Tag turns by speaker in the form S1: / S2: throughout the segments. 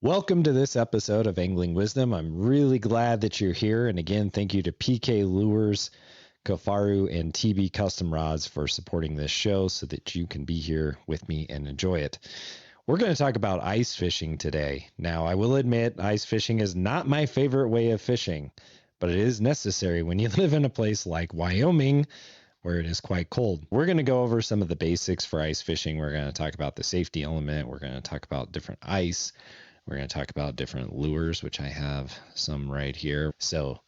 S1: Welcome to this episode of Angling Wisdom. I'm really glad that you're here. And again, thank you to PK Lures, Kofaru, and TB Custom Rods for supporting this show so that you can be here with me and enjoy it. We're going to talk about ice fishing today. Now, I will admit, ice fishing is not my favorite way of fishing, but it is necessary when you live in a place like Wyoming, where it is quite cold. We're going to go over some of the basics for ice fishing. We're going to talk about the safety element. We're going to talk about different ice. We're going to talk about different lures, which I have some right here. So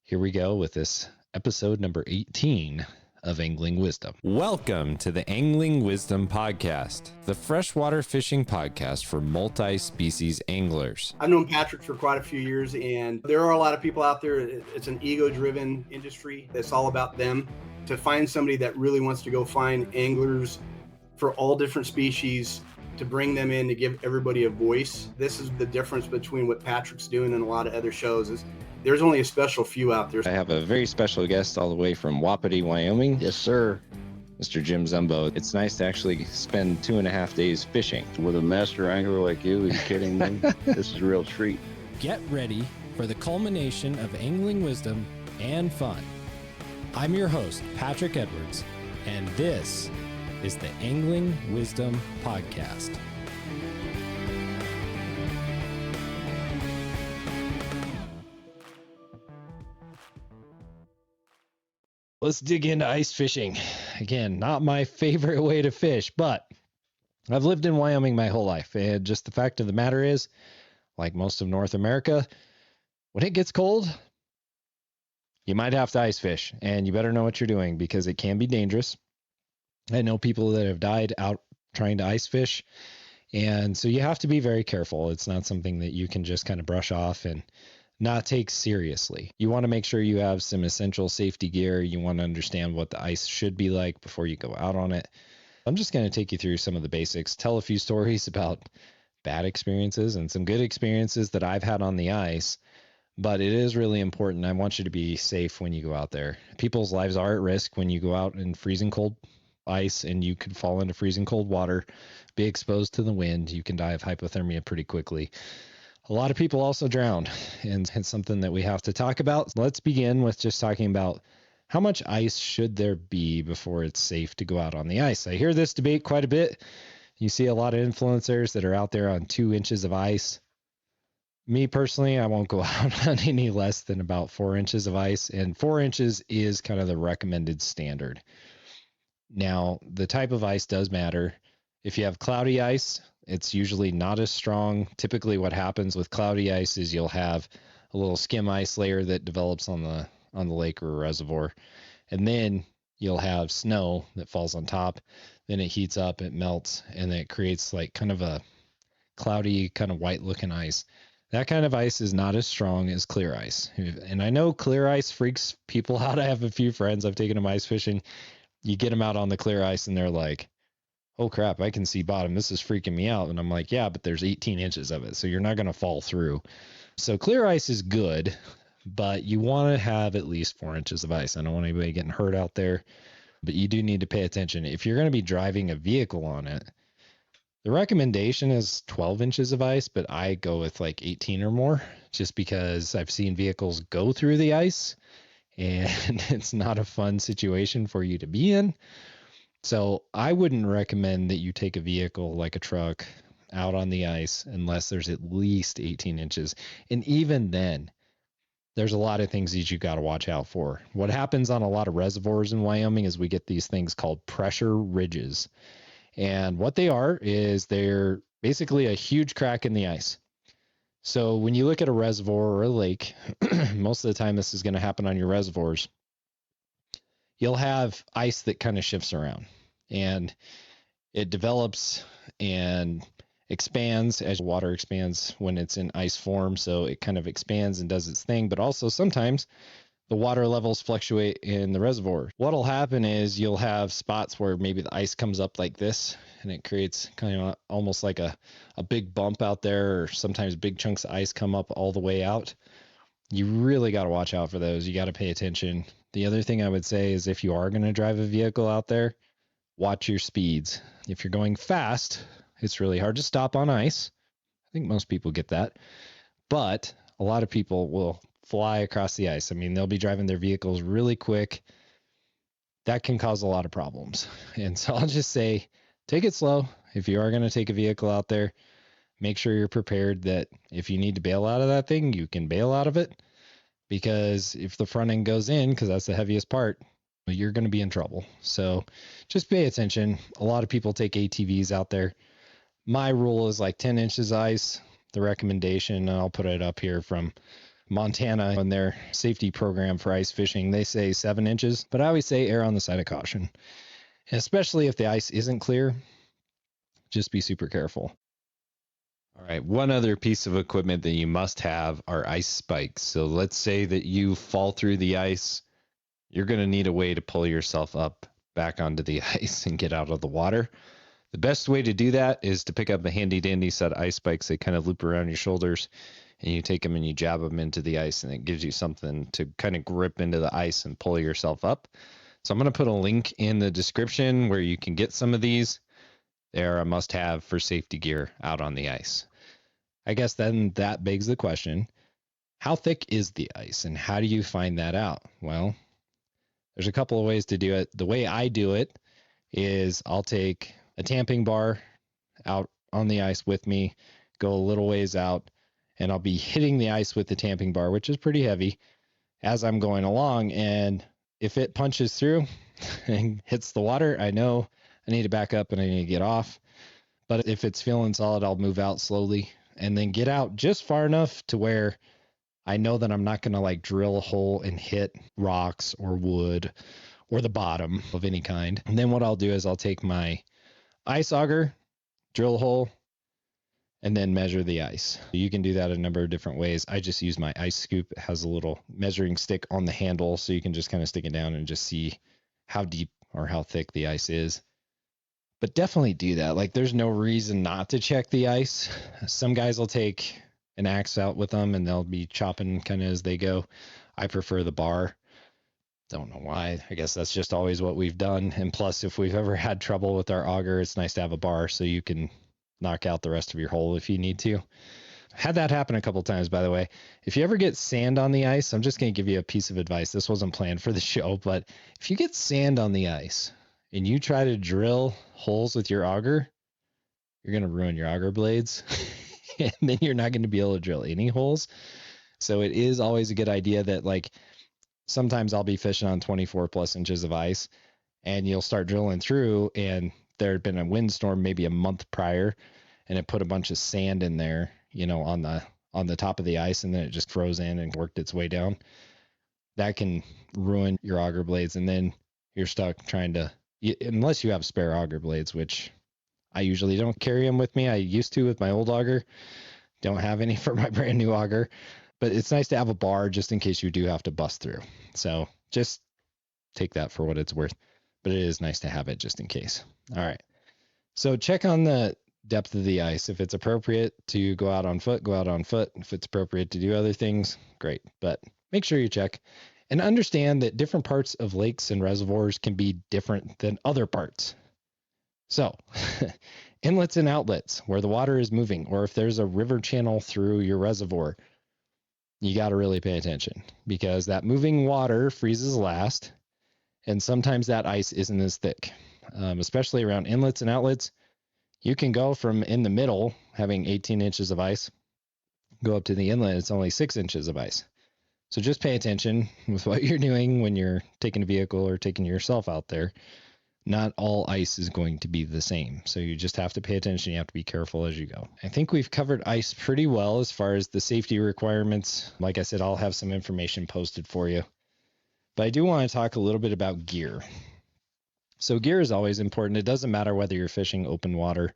S1: here we go with this episode number 18 of Angling Wisdom. Welcome to the Angling Wisdom Podcast, the freshwater fishing podcast for multi-species anglers.
S2: I've known Patrick for quite a few years, and there are a lot of people out there. It's an ego-driven industry. It's all about them. To find somebody that really wants to go find anglers for all different species, to bring them in, to give everybody a voice. This is the difference between what Patrick's doing and a lot of other shows. Is there's only a special few out there.
S1: I have a very special guest all the way from Wapiti, Wyoming.
S3: Yes, sir.
S1: Mr. Jim Zumbo. It's nice to actually spend 2.5 days fishing.
S3: With a master angler like you, are you kidding me? This is a real treat.
S4: Get ready for the culmination of angling wisdom and fun. I'm your host, Patrick Edwards, and this is the Angling Wisdom Podcast.
S1: Let's dig into ice fishing. Again, not my favorite way to fish, but I've lived in Wyoming my whole life. And just the fact of the matter is, like most of North America, when it gets cold, you might have to ice fish, and you better know what you're doing because it can be dangerous. I know people that have died out trying to ice fish, and so you have to be very careful. It's not something that you can just kind of brush off and not take seriously. You want to make sure you have some essential safety gear. You want to understand what the ice should be like before you go out on it. I'm just going to take you through some of the basics, tell a few stories about bad experiences and some good experiences that I've had on the ice. But it is really important. I want you to be safe when you go out there. People's lives are at risk when you go out in freezing cold ice, and you could fall into freezing cold water, be exposed to the wind. You can die of hypothermia pretty quickly. A lot of people also drown, and it's something that we have to talk about. Let's begin with just talking about how much ice should there be before it's safe to go out on the ice. I hear this debate quite a bit. You see a lot of influencers that are out there on 2 inches of ice. Me personally, I won't go out on any less than about 4 inches of ice, and 4 inches is kind of the recommended standard. Now, the type of ice does matter. If you have cloudy ice, it's usually not as strong. Typically what happens with cloudy ice is you'll have a little skim ice layer that develops on the lake or reservoir. And then you'll have snow that falls on top. Then it heats up, it melts, and it creates like kind of a cloudy, kind of white looking ice. That kind of ice is not as strong as clear ice. And I know clear ice freaks people out. I have a few friends, I've taken them ice fishing. You get them out on the clear ice and they're like, oh crap, I can see bottom. This is freaking me out. And I'm like, yeah, but there's 18 inches of it, so you're not going to fall through. So clear ice is good, but you want to have at least 4 inches of ice. I don't want anybody getting hurt out there, but you do need to pay attention. If you're going to be driving a vehicle on it, the recommendation is 12 inches of ice, but I go with like 18 or more just because I've seen vehicles go through the ice and it's not a fun situation for you to be in. So I wouldn't recommend that you take a vehicle like a truck out on the ice unless there's at least 18 inches. And even then, there's a lot of things that you got to watch out for. What happens on a lot of reservoirs in Wyoming is we get these things called pressure ridges. And what they are is they're basically a huge crack in the ice. So when you look at a reservoir or a lake, most of the time this is going to happen on your reservoirs. You'll have ice that kind of shifts around and it develops and expands as water expands when it's in ice form. So it kind of expands and does its thing, but also sometimes the water levels fluctuate in the reservoir. What'll happen is you'll have spots where maybe the ice comes up like this and it creates kind of almost like a big bump out there, or sometimes big chunks of ice come up all the way out. You really got to watch out for those. You got to pay attention. The other thing I would say is if you are going to drive a vehicle out there, watch your speeds. If you're going fast, it's really hard to stop on ice. think most people get that. But a lot of people will fly across the ice. I mean, they'll be driving their vehicles really quick. That can cause a lot of problems. And so I'll just say, take it slow. If you are going to take a vehicle out there, make sure you're prepared that if you need to bail out of that thing, you can bail out of it. Because if the front end goes in, because that's the heaviest part, you're going to be in trouble. So just pay attention. A lot of people take ATVs out there. My rule is like 10 inches ice. The recommendation, and I'll put it up here from Montana on their safety program for ice fishing, they say 7 inches, but I always say err on the side of caution. And especially if the ice isn't clear, just be super careful. All right, one other piece of equipment that you must have are ice spikes. So let's say that you fall through the ice, you're going to need a way to pull yourself up back onto the ice and get out of the water. The best way to do that is to pick up a handy dandy set of ice spikes. They kind of loop around your shoulders, and you take them and you jab them into the ice, and it gives you something to kind of grip into the ice and pull yourself up. So I'm going to put a link in the description where you can get some of these. They're a must-have for safety gear out on the ice. I guess then that begs the question, how thick is the ice, and how do you find that out? Well, there's a couple of ways to do it. The way I do it is I'll take a tamping bar out on the ice with me, go a little ways out, and I'll be hitting the ice with the tamping bar, which is pretty heavy, as I'm going along. And if it punches through and hits the water, I know I need to back up and I need to get off. But if it's feeling solid, I'll move out slowly and then get out just far enough to where I know that I'm not going to like drill a hole and hit rocks or wood or the bottom of any kind. And then what I'll do is I'll take my ice auger, drill a hole, and then measure the ice. You can do that a number of different ways. I just use my ice scoop. It has a little measuring stick on the handle, so you can just kind of stick it down and just see how deep or how thick the ice is. But definitely do that. Like, there's no reason not to check the ice. Some guys will take an axe out with them and they'll be chopping kind of as they go. I prefer the bar. Don't know why. I guess that's just always what we've done. And plus, if we've ever had trouble with our auger, it's nice to have a bar so you can knock out the rest of your hole if you need to. Had that happen a couple times, by the way. If you ever get sand on the ice, I'm just going to give you a piece of advice. This wasn't planned for the show, but if you get sand on the ice and you try to drill holes with your auger, you're going to ruin your auger blades. And then you're not going to be able to drill any holes. So it is always a good idea that, like, sometimes I'll be fishing on 24 plus inches of ice and you'll start drilling through, and there had been a windstorm maybe a month prior and it put a bunch of sand in there, you know, on the top of the ice, and then it just froze in and worked its way down. That can ruin your auger blades, and then you're stuck trying to, unless you have spare auger blades, which I usually don't carry them with me. I used to with my old auger. Don't have any for my brand new auger, but it's nice to have a bar just in case you do have to bust through. So just take that for what it's worth, but it is nice to have it just in case. All right. So check on the depth of the ice. If it's appropriate to go out on foot, go out on foot. If it's appropriate to do other things, great. But make sure you check and understand that different parts of lakes and reservoirs can be different than other parts. So inlets and outlets where the water is moving, or if there's a river channel through your reservoir, you got to really pay attention, because that moving water freezes last. And sometimes that ice isn't as thick, especially around inlets and outlets. You can go from in the middle, having 18 inches of ice, go up to the inlet, it's only 6 inches of ice. So just pay attention with what you're doing when you're taking a vehicle or taking yourself out there. Not all ice is going to be the same. So you just have to pay attention. You have to be careful as you go. I think we've covered ice pretty well as far as the safety requirements. Like I said, I'll have some information posted for you. But I do want to talk a little bit about gear. So gear is always important. It doesn't matter whether you're fishing open water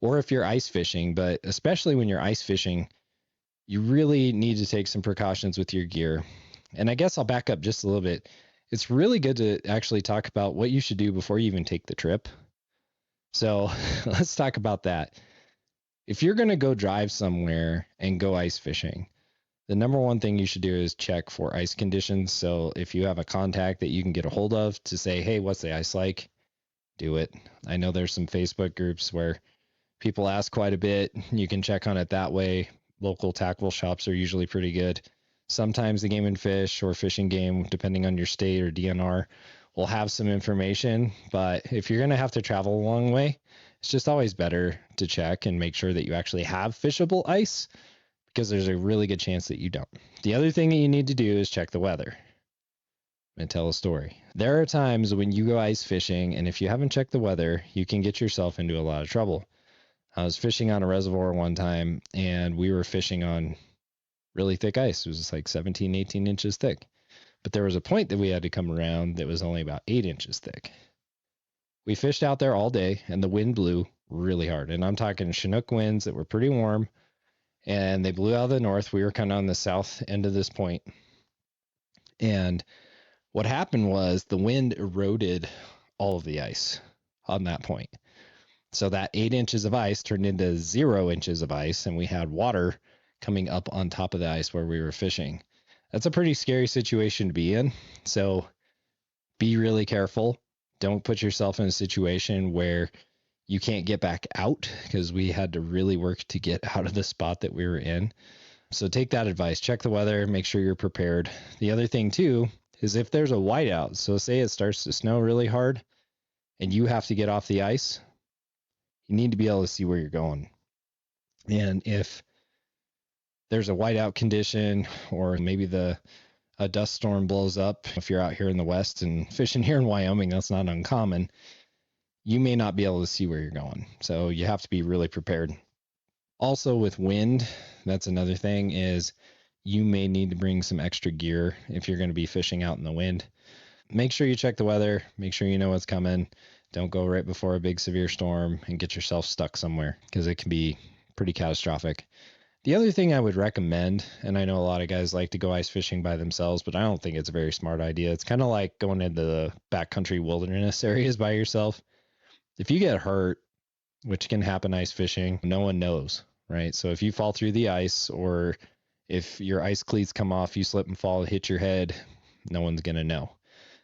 S1: or if you're ice fishing, but especially when you're ice fishing, you really need to take some precautions with your gear. And I guess I'll back up just a little bit. It's really good to actually talk about what you should do before you even take the trip. So let's talk about that. If you're going to go drive somewhere and go ice fishing, the number one thing you should do is check for ice conditions. So if you have a contact that you can get a hold of to say, hey, what's the ice like? Do it. I know there's some Facebook groups where People ask quite a bit. You can check on it that way. Local tackle shops are usually pretty good. Sometimes the Game and Fish or Fishing Game, depending on your state or DNR, will have some information. But if you're going to have to travel a long way, it's just always better to check and make sure that you actually have fishable ice, because there's a really good chance that you don't. The other thing that you need to do is check the weather. And tell a story. There are times when you go ice fishing, and if you haven't checked the weather, you can get yourself into a lot of trouble. I was fishing on a reservoir one time, and we were fishing on really thick ice. It was like 17, 18 inches thick. But there was a point that we had to come around that was only about 8 inches thick. We fished out there all day, and the wind blew really hard. And I'm talking Chinook winds that were pretty warm, and they blew out of the north. We were kind of on the south end of this point. And what happened was the wind eroded all of the ice on that point. So that 8 inches of ice turned into 0 inches of ice, and we had water coming up on top of the ice where we were fishing. That's a pretty scary situation to be in. So be really careful. Don't put yourself in a situation where you can't get back out, because we had to really work to get out of the spot that we were in. So take that advice. Check the weather. Make sure you're prepared. The other thing too is if there's a whiteout, so say it starts to snow really hard and you have to get off the ice, you need to be able to see where you're going. And if there's a whiteout condition, or maybe a dust storm blows up, if you're out here in the West and fishing here in Wyoming, that's not uncommon, you may not be able to see where you're going. So you have to be really prepared. Also with wind, that's another thing, is you may need to bring some extra gear if you're going to be fishing out in the wind. Make sure you check the weather. Make sure you know what's coming. Don't go right before a big severe storm and get yourself stuck somewhere, because it can be pretty catastrophic. The other thing I would recommend, and I know a lot of guys like to go ice fishing by themselves, but I don't think it's a very smart idea. It's kind of like going into the backcountry wilderness areas by yourself. If you get hurt, which can happen ice fishing, no one knows, right? So if you fall through the ice, or if your ice cleats come off, you slip and fall, hit your head, no one's going to know.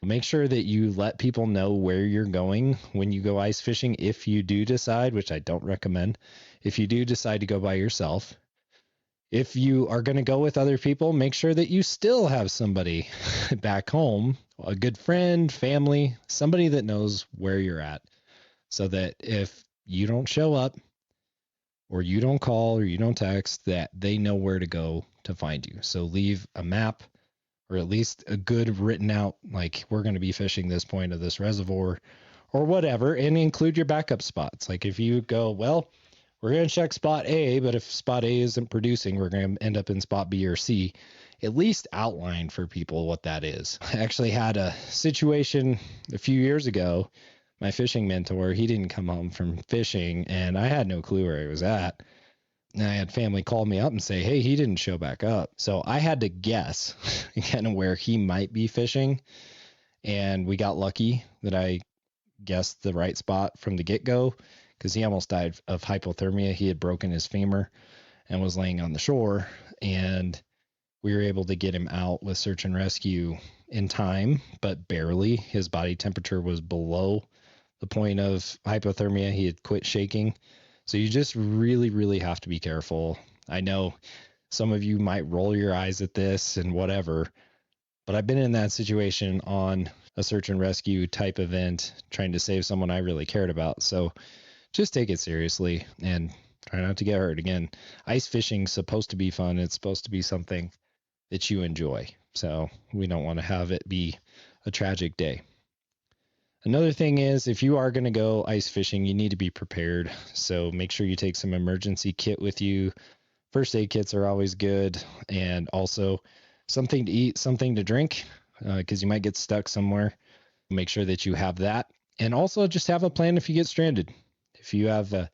S1: Make sure that you let people know where you're going when you go ice fishing. If you do decide, which I don't recommend, if you do decide to go by yourself, if you are going to go with other people, make sure that you still have somebody back home, a good friend, family, somebody that knows where you're at, so that if you don't show up, or you don't call, or you don't text, that they know where to go to find you. So leave a map, or at least a good written out, like, we're going to be fishing this point of this reservoir or whatever, and include your backup spots. Like if you go, well, we're going to check spot A, but if spot A isn't producing, we're going to end up in spot B or C. At least outline for people what that is. I actually had a situation a few years ago. My fishing mentor, he didn't come home from fishing, and I had no clue where he was at. And I had family call me up and say, hey, he didn't show back up. So I had to guess kind of where he might be fishing. And we got lucky that I guessed the right spot from the get-go, because he almost died of hypothermia. He had broken his femur and was laying on the shore. And we were able to get him out with search and rescue in time, but barely. His body temperature was below the point of hypothermia. He had quit shaking. So you just really, really have to be careful. I know some of you might roll your eyes at this and whatever, but I've been in that situation on a search and rescue type event, trying to save someone I really cared about. So just take it seriously and try not to get hurt. Again, ice fishing is supposed to be fun. It's supposed to be something that you enjoy. So we don't want to have it be a tragic day. Another thing is, if you are going to go ice fishing, you need to be prepared. So make sure you take some emergency kit with you. First aid kits are always good. And also something to eat, something to drink, because you might get stuck somewhere. Make sure that you have that. And also just have a plan if you get stranded. If you have a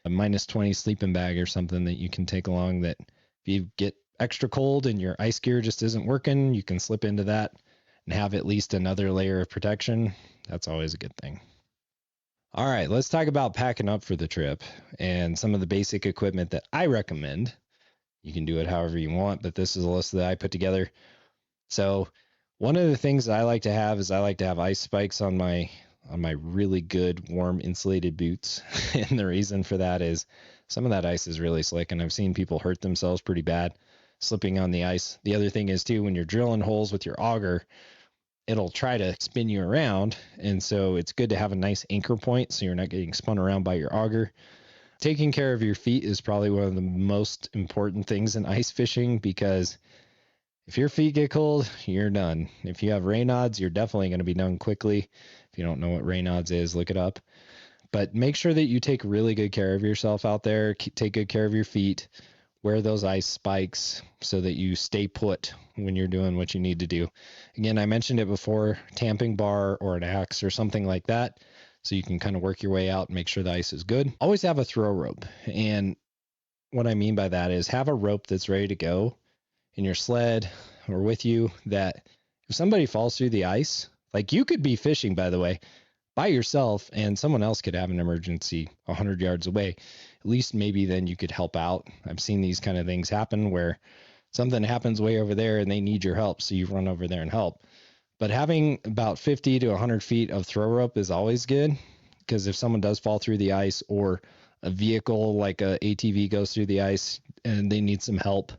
S1: -20 sleeping bag or something that you can take along, that if you get extra cold and your ice gear just isn't working, you can slip into that and have at least another layer of protection. That's always a good thing. All right, let's talk about packing up for the trip and some of the basic equipment that I recommend. You can do it however you want, but this is a list that I put together. So one of the things that I like to have is I like to have ice spikes on my on my really good warm insulated boots. And the reason for that is some of that ice is really slick, and I've seen people hurt themselves pretty bad slipping on the ice. The other thing is too, when you're drilling holes with your auger, it'll try to spin you around. And so it's good to have a nice anchor point so you're not getting spun around by your auger. Taking care of your feet is probably one of the most important things in ice fishing, because if your feet get cold, you're done. If you have Raynaud's, you're definitely going to be done quickly. If you don't know what Raynaud's is, look it up. But make sure that you take really good care of yourself out there. Take good care of your feet. Wear those ice spikes so that you stay put when you're doing what you need to do. Again, I mentioned it before, tamping bar or an axe or something like that, so you can kind of work your way out and make sure the ice is good. Always have a throw rope. And what I mean by that is have a rope that's ready to go in your sled or with you, that if somebody falls through the ice, like you could be fishing, by the way, by yourself, and someone else could have an emergency 100 yards away. At least maybe then you could help out. I've seen these kind of things happen where something happens way over there and they need your help, so you run over there and help. But having about 50 to 100 feet of throw rope is always good, because if someone does fall through the ice, or a vehicle like a ATV goes through the ice and they need some help,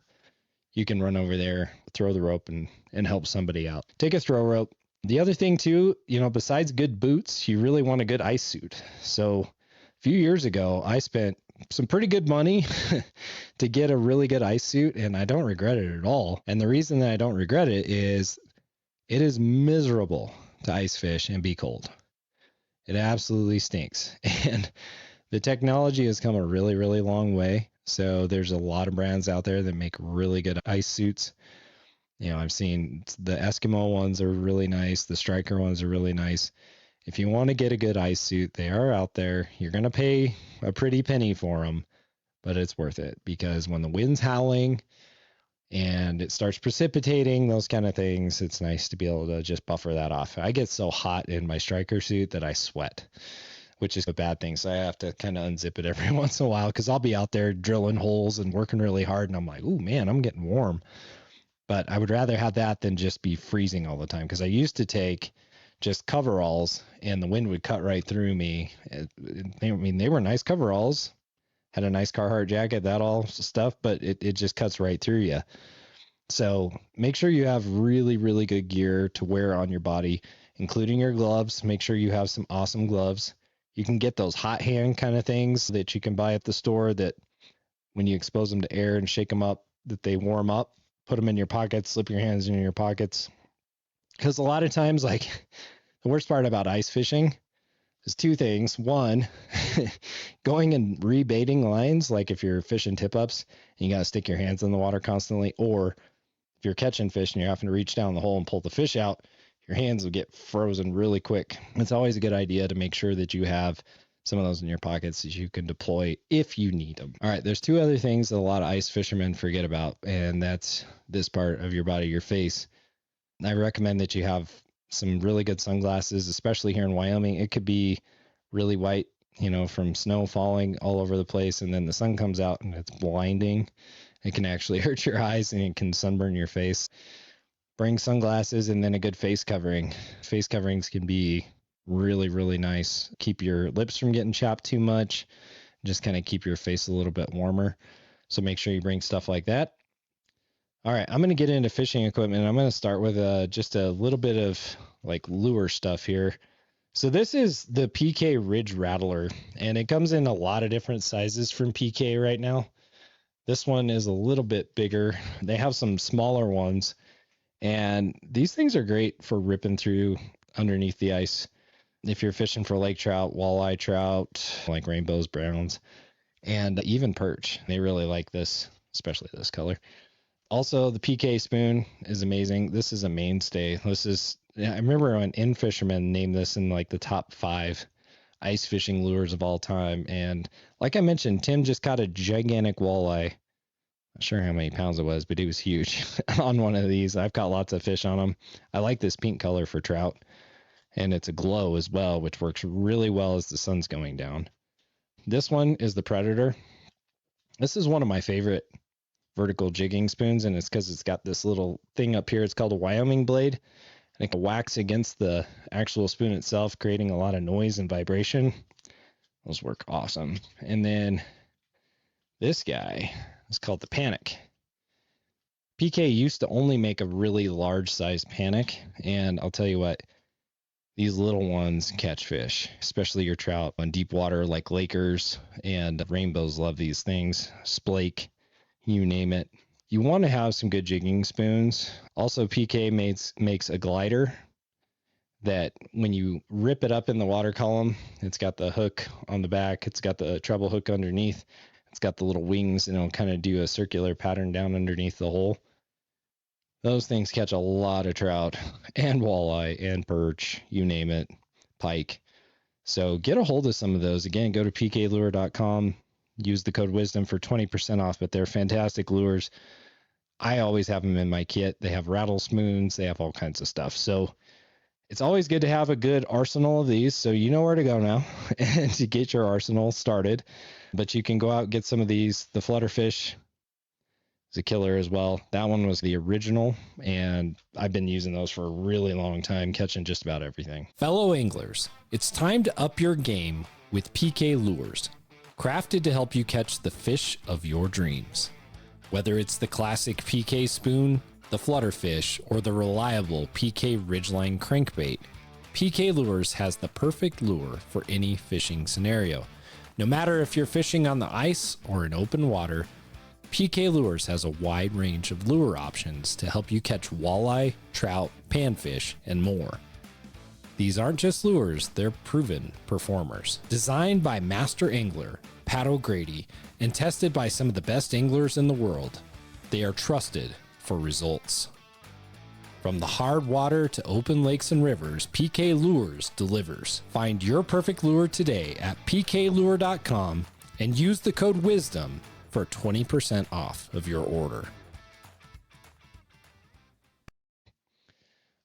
S1: you can run over there, throw the rope, and help somebody out. Take a throw rope. The other thing too, besides good boots, you really want a good ice suit. So a few years ago, I spent some pretty good money to get a really good ice suit, and I don't regret it at all. And the reason that I don't regret it is miserable to ice fish and be cold. It absolutely stinks. And the technology has come a really, really long way. So there's a lot of brands out there that make really good ice suits. I've seen the Eskimo ones are really nice. The Striker ones are really nice. If you want to get a good ice suit, they are out there. You're going to pay a pretty penny for them, but it's worth it, because when the wind's howling and it starts precipitating, those kind of things, it's nice to be able to just buffer that off. I get so hot in my Striker suit that I sweat, which is a bad thing. So I have to kind of unzip it every once in a while, because I'll be out there drilling holes and working really hard, and I'm like, oh man, I'm getting warm. But I would rather have that than just be freezing all the time, because I used to take just coveralls and the wind would cut right through me. They were nice coveralls, had a nice Carhartt jacket, that all stuff, but it just cuts right through you. So make sure you have really, really good gear to wear on your body, including your gloves. Make sure you have some awesome gloves. You can get those hot hand kind of things that you can buy at the store, that when you expose them to air and shake them up, that they warm up. Put them in your pockets, slip your hands in your pockets. Because a lot of times, like, the worst part about ice fishing is two things. One, going and rebaiting lines, like if you're fishing tip-ups and you got to stick your hands in the water constantly, or if you're catching fish and you're having to reach down the hole and pull the fish out, your hands will get frozen really quick. It's always a good idea to make sure that you have some of those in your pockets that you can deploy if you need them. All right, there's two other things that a lot of ice fishermen forget about, and that's this part of your body, your face. I recommend that you have some really good sunglasses, especially here in Wyoming. It could be really white, from snow falling all over the place, and then the sun comes out and it's blinding. It can actually hurt your eyes, and it can sunburn your face. Bring sunglasses and then a good face covering. Face coverings can be really, really nice. Keep your lips from getting chapped too much. Just kind of keep your face a little bit warmer. So make sure you bring stuff like that. All right, I'm going to get into fishing equipment. I'm going to start with just a little bit of like lure stuff here. So this is the PK Ridge Rattler, and it comes in a lot of different sizes from PK right now. This one is a little bit bigger. They have some smaller ones, and these things are great for ripping through underneath the ice. If you're fishing for lake trout, walleye trout, like rainbows, browns, and even perch, they really like this, especially this color. Also, the PK spoon is amazing. This is a mainstay. I remember an in fisherman named this in like the top 5 ice fishing lures of all time. And like I mentioned, Tim just caught a gigantic walleye. Not sure how many pounds it was, but it was huge on one of these. I've caught lots of fish on them. I like this pink color for trout. And it's a glow as well, which works really well as the sun's going down. This one is the Predator. This is one of my favorite vertical jigging spoons, and it's because it's got this little thing up here. It's called a Wyoming blade. and it whacks against the actual spoon itself, creating a lot of noise and vibration. Those work awesome. And then this guy is called the Panic. PK used to only make a really large size Panic, and I'll tell you what, these little ones catch fish, especially your trout on deep water like Lakers, and rainbows love these things, splake, you name it. You want to have some good jigging spoons. Also, PK makes a glider that when you rip it up in the water column, it's got the hook on the back, it's got the treble hook underneath, it's got the little wings, and it'll kind of do a circular pattern down underneath the hole. Those things catch a lot of trout and walleye and perch, you name it, pike. So get a hold of some of those. Again, go to pklure.com, use the code WISDOM for 20% off, but they're fantastic lures. I always have them in my kit. They have rattle spoons, they have all kinds of stuff. So it's always good to have a good arsenal of these, so you know where to go now and to get your arsenal started. But you can go out and get some of these. The Flutterfish is a killer as well. That one was the original, and I've been using those for a really long time, catching just about everything.
S4: Fellow anglers, it's time to up your game with PK Lures, crafted to help you catch the fish of your dreams. Whether it's the classic PK spoon, the Flutterfish, or the reliable PK Ridgeline crankbait, PK Lures has the perfect lure for any fishing scenario. No matter if you're fishing on the ice or in open water, PK Lures has a wide range of lure options to help you catch walleye, trout, panfish, and more. These aren't just lures, they're proven performers. Designed by master angler Pat O'Grady and tested by some of the best anglers in the world, they are trusted for results. From the hard water to open lakes and rivers, PK Lures delivers. Find your perfect lure today at pklure.com and use the code WISDOM for 20% off of your order.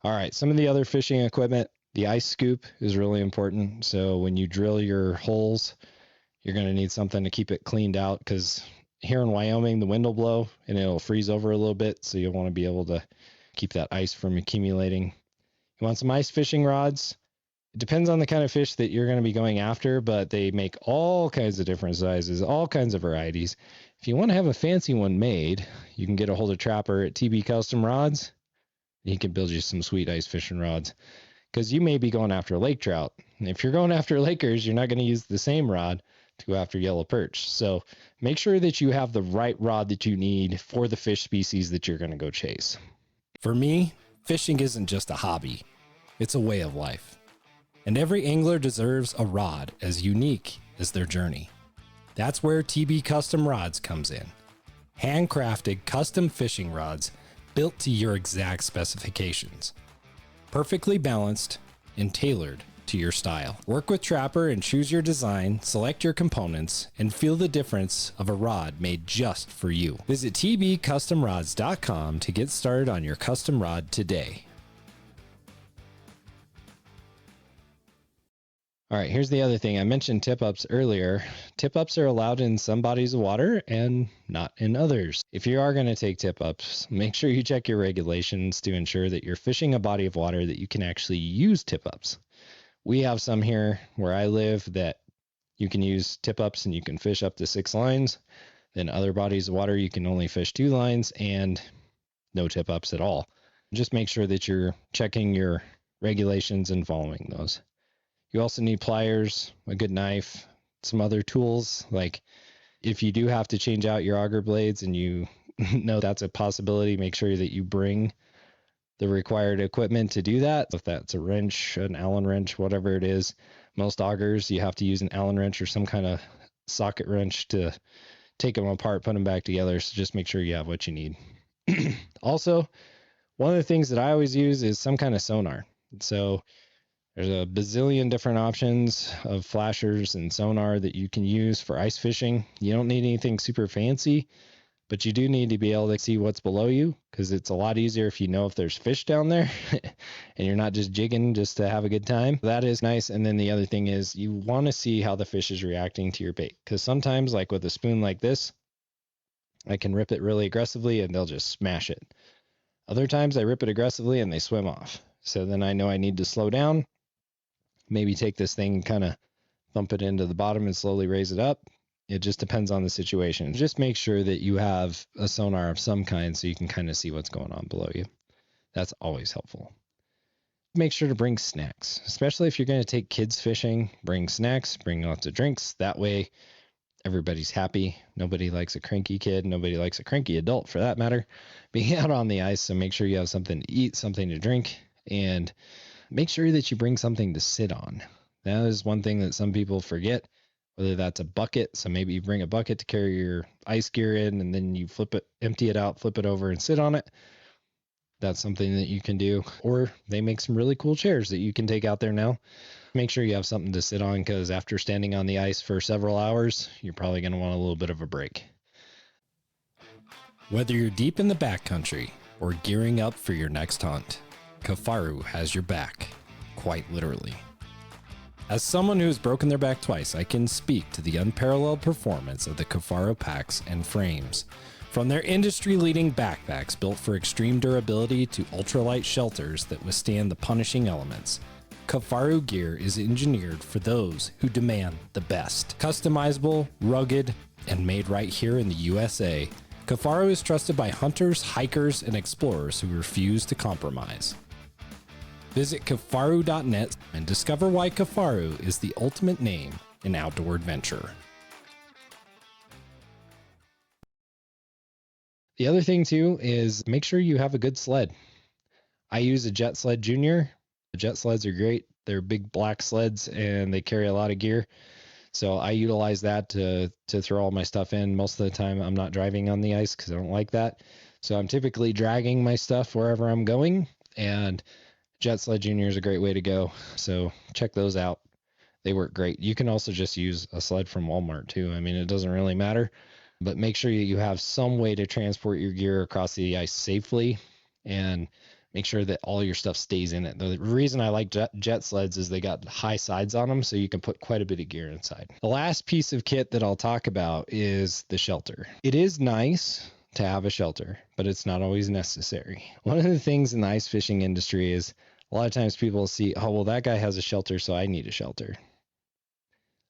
S1: All right, some of the other fishing equipment, the ice scoop is really important. So when you drill your holes, you're going to need something to keep it cleaned out, because here in Wyoming, the wind will blow and it'll freeze over a little bit. So you'll want to be able to keep that ice from accumulating. You want some ice fishing rods. It depends on the kind of fish that you're going to be going after, but they make all kinds of different sizes, all kinds of varieties. If you want to have a fancy one made, you can get a hold of Trapper at TB Custom Rods. He can build you some sweet ice fishing rods, because you may be going after lake trout. And if you're going after Lakers, you're not going to use the same rod to go after yellow perch. So make sure that you have the right rod that you need for the fish species that you're going to go chase.
S4: For me, fishing isn't just a hobby, it's a way of life. And every angler deserves a rod as unique as their journey. That's where TB Custom Rods comes in. Handcrafted custom fishing rods built to your exact specifications. Perfectly balanced and tailored to your style. Work with Trapper and choose your design, select your components, and feel the difference of a rod made just for you. Visit tbcustomrods.com to get started on your custom rod today.
S1: All right, here's the other thing. I mentioned tip-ups earlier. Tip-ups are allowed in some bodies of water and not in others. If you are going to take tip-ups, make sure you check your regulations to ensure that you're fishing a body of water that you can actually use tip-ups. We have some here where I live that you can use tip-ups and you can fish up to 6 lines. Then other bodies of water, you can only fish 2 lines and no tip-ups at all. Just make sure that you're checking your regulations and following those. You also need pliers, a good knife, some other tools. Like if you do have to change out your auger blades and you know that's a possibility, make sure that you bring the required equipment to do that. If that's a wrench, an Allen wrench, whatever it is, most augers, you have to use an Allen wrench or some kind of socket wrench to take them apart, put them back together. So just make sure you have what you need. Also, one of the things that I always use is some kind of sonar. So there's a bazillion different options of flashers and sonar that you can use for ice fishing. You don't need anything super fancy, but you do need to be able to see what's below you, because it's a lot easier if you know if there's fish down there and you're not just jigging just to have a good time. That is nice. And then the other thing is you want to see how the fish is reacting to your bait, because sometimes, like with a spoon like this, I can rip it really aggressively and they'll just smash it. Other times I rip it aggressively and they swim off. So then I know I need to slow down, maybe take this thing and kind of thump it into the bottom and slowly raise it up. It just depends on the situation. Just make sure that you have a sonar of some kind so you can kind of see what's going on below you. That's always helpful. Make sure to bring snacks, especially if you're going to take kids fishing. Bring snacks, bring lots of drinks. That way everybody's happy. Nobody likes a cranky kid. Nobody likes a cranky adult for that matter being out on the ice. So make sure you have something to eat, something to drink, and make sure that you bring something to sit on. That is one thing that some people forget, whether that's a bucket. So maybe you bring a bucket to carry your ice gear in, and then you flip it, empty it out, flip it over and sit on it. That's something that you can do. Or they make some really cool chairs that you can take out there now. Make sure you have something to sit on, because after standing on the ice for several hours, you're probably going to want a little bit of a break.
S4: Whether you're deep in the backcountry or gearing up for your next hunt, Kifaru has your back, quite literally. As someone who has broken their back twice, I can speak to the unparalleled performance of the Kifaru packs and frames. From their industry-leading backpacks built for extreme durability to ultralight shelters that withstand the punishing elements, Kifaru gear is engineered for those who demand the best. Customizable, rugged, and made right here in the USA, Kifaru is trusted by hunters, hikers, and explorers who refuse to compromise. Visit Kifaru.net and discover why Kifaru is the ultimate name in outdoor adventure.
S1: The other thing too is make sure you have a good sled. I use a Jet Sled Junior. The Jet sleds are great. They're big black sleds and they carry a lot of gear. So I utilize that to throw all my stuff in. Most of the time I'm not driving on the ice because I don't like that. So I'm typically dragging my stuff wherever I'm going, and Jet Sled Junior is a great way to go. So check those out. They work great. You can also just use a sled from Walmart too. I mean, it doesn't really matter, but make sure you have some way to transport your gear across the ice safely, and make sure that all your stuff stays in it. The reason I like jet sleds is they got high sides on them, so you can put quite a bit of gear inside. The last piece of kit that I'll talk about is the shelter. It is nice to have a shelter, but it's not always necessary. One of the things in the ice fishing industry is a lot of times people see, oh, well, that guy has a shelter, so I need a shelter.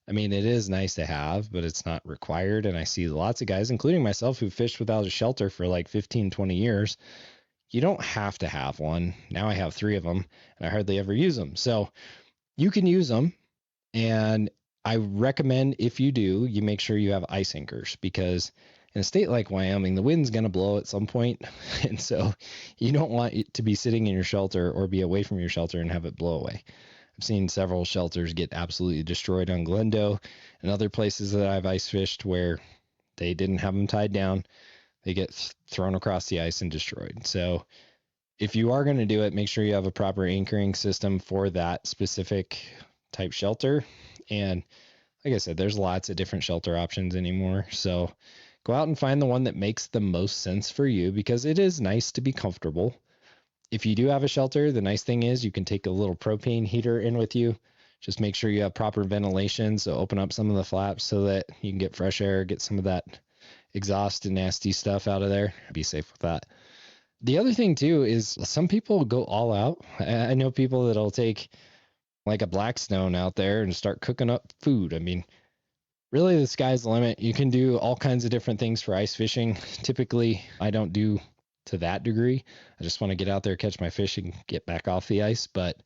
S1: I mean, it is nice to have, but it's not required. And I see lots of guys, including myself, who fished without a shelter for like 15, 20 years. You don't have to have one. Now I have 3 of them and I hardly ever use them. So you can use them. And I recommend, if you do, you make sure you have ice anchors, because in a state like Wyoming, the wind's going to blow at some point. And so you don't want it to be sitting in your shelter or be away from your shelter and have it blow away. I've seen several shelters get absolutely destroyed on Glendo and other places that I've ice fished where they didn't have them tied down. They get thrown across the ice and destroyed. So if you are going to do it, make sure you have a proper anchoring system for that specific type shelter. And like I said, there's lots of different shelter options anymore. So go out and find the one that makes the most sense for you, because it is nice to be comfortable. If you do have a shelter, the nice thing is you can take a little propane heater in with you. Just make sure you have proper ventilation. So open up some of the flaps so that you can get fresh air, get some of that exhaust and nasty stuff out of there. Be safe with that. The other thing too is some people go all out. I know people that'll take like a Blackstone out there and start cooking up food. I mean, really the sky's the limit. You can do all kinds of different things for ice fishing. Typically, I don't do to that degree. I just want to get out there, catch my fish, and get back off the ice. But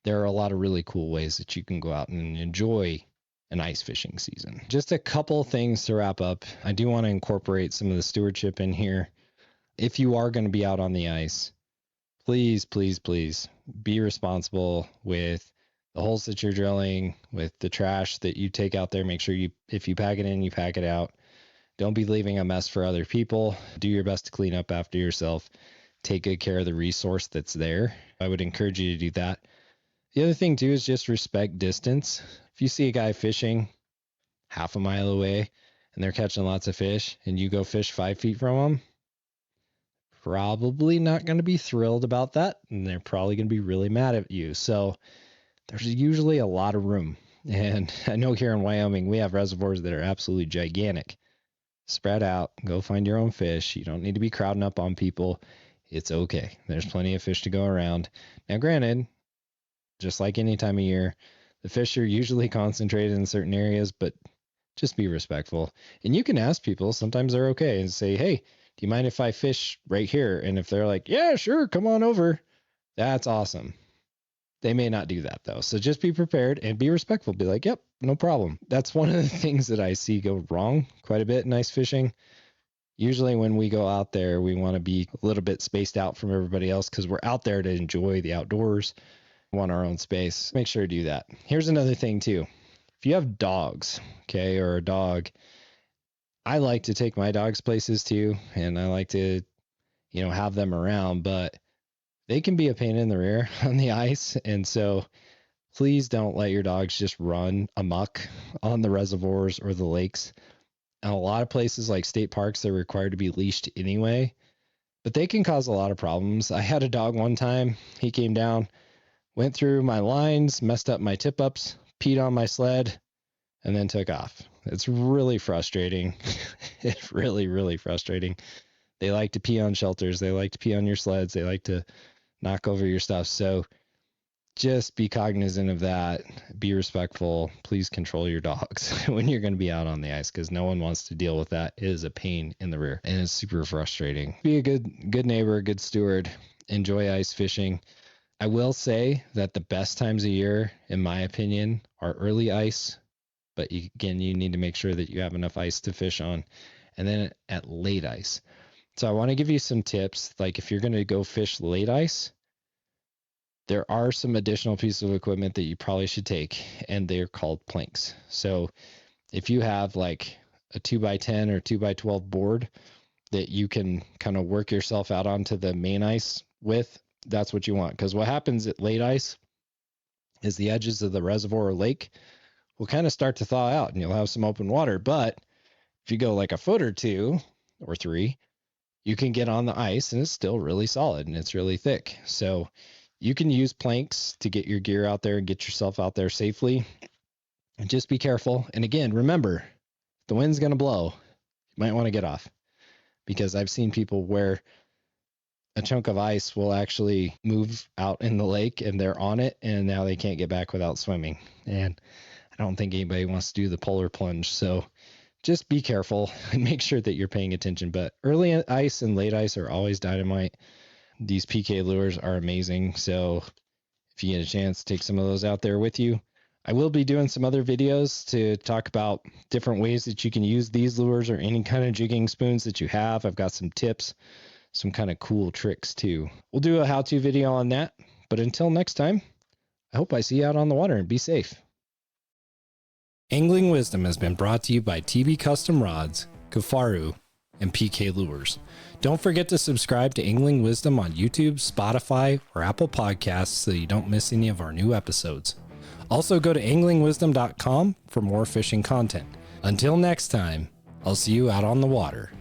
S1: there are a lot of really cool ways that you can go out and enjoy an ice fishing season. Just a couple things to wrap up. I do want to incorporate some of the stewardship in here. If you are going to be out on the ice, please, please, please be responsible with the holes that you're drilling, with the trash that you take out there. Make sure if you pack it in, you pack it out. Don't be leaving a mess for other people. Do your best to clean up after yourself. Take good care of the resource that's there. I would encourage you to do that. The other thing too is just respect distance. If you see a guy fishing half a mile away and they're catching lots of fish and you go fish 5 feet from them, probably not going to be thrilled about that. And they're probably going to be really mad at you. So there's usually a lot of room. And I know here in Wyoming, we have reservoirs that are absolutely gigantic. Spread out, go find your own fish. You don't need to be crowding up on people. It's okay. There's plenty of fish to go around. Now, granted, just like any time of year, the fish are usually concentrated in certain areas, but just be respectful. And you can ask people, sometimes they're okay, and say, hey, do you mind if I fish right here? And if they're like, yeah, sure, come on over, that's awesome. They may not do that though. So just be prepared and be respectful. Be like, yep, no problem. That's one of the things that I see go wrong quite a bit in ice fishing. Usually when we go out there, we want to be a little bit spaced out from everybody else because we're out there to enjoy the outdoors, want our own space. Make sure to do that. Here's another thing too. If you have dogs, okay, or a dog, I like to take my dogs places too, and I like to, have them around, but they can be a pain in the rear on the ice. And so please don't let your dogs just run amok on the reservoirs or the lakes. And a lot of places like state parks, they're required to be leashed anyway, but they can cause a lot of problems. I had a dog one time. He came down, went through my lines, messed up my tip ups, peed on my sled, and then took off. It's really frustrating. It's really, really frustrating. They like to pee on shelters. They like to pee on your sleds. They like to knock over your stuff. So just be cognizant of that. Be respectful. Please control your dogs when you're going to be out on the ice, because no one wants to deal with that. It is a pain in the rear and it's super frustrating. Be a good neighbor, good steward. Enjoy ice fishing. I will say that the best times of year, in my opinion, are early ice. But again, you need to make sure that you have enough ice to fish on. And then at late ice. So I want to give you some tips. Like if you're going to go fish late ice, there are some additional pieces of equipment that you probably should take, and they're called planks. So if you have like a 2x10 or 2x12 board that you can kind of work yourself out onto the main ice with, that's what you want. Because what happens at late ice is the edges of the reservoir or lake will kind of start to thaw out and you'll have some open water. But if you go like a foot or 2 or 3, you can get on the ice and it's still really solid and it's really thick. So you can use planks to get your gear out there and get yourself out there safely. And just be careful. And again, remember, if the wind's going to blow, you might want to get off, because I've seen people where a chunk of ice will actually move out in the lake and they're on it and now they can't get back without swimming. And I don't think anybody wants to do the polar plunge. So just be careful and make sure that you're paying attention. But early ice and late ice are always dynamite. These PK lures are amazing. So if you get a chance, take some of those out there with you. I will be doing some other videos to talk about different ways that you can use these lures or any kind of jigging spoons that you have. I've got some tips, some kind of cool tricks too. We'll do a how-to video on that. But until next time, I hope I see you out on the water, and be safe.
S4: Angling Wisdom has been brought to you by TB Custom Rods, Kafaru, and PK Lures. Don't forget to subscribe to Angling Wisdom on YouTube, Spotify, or Apple Podcasts so you don't miss any of our new episodes. Also go to anglingwisdom.com for more fishing content. Until next time, I'll see you out on the water.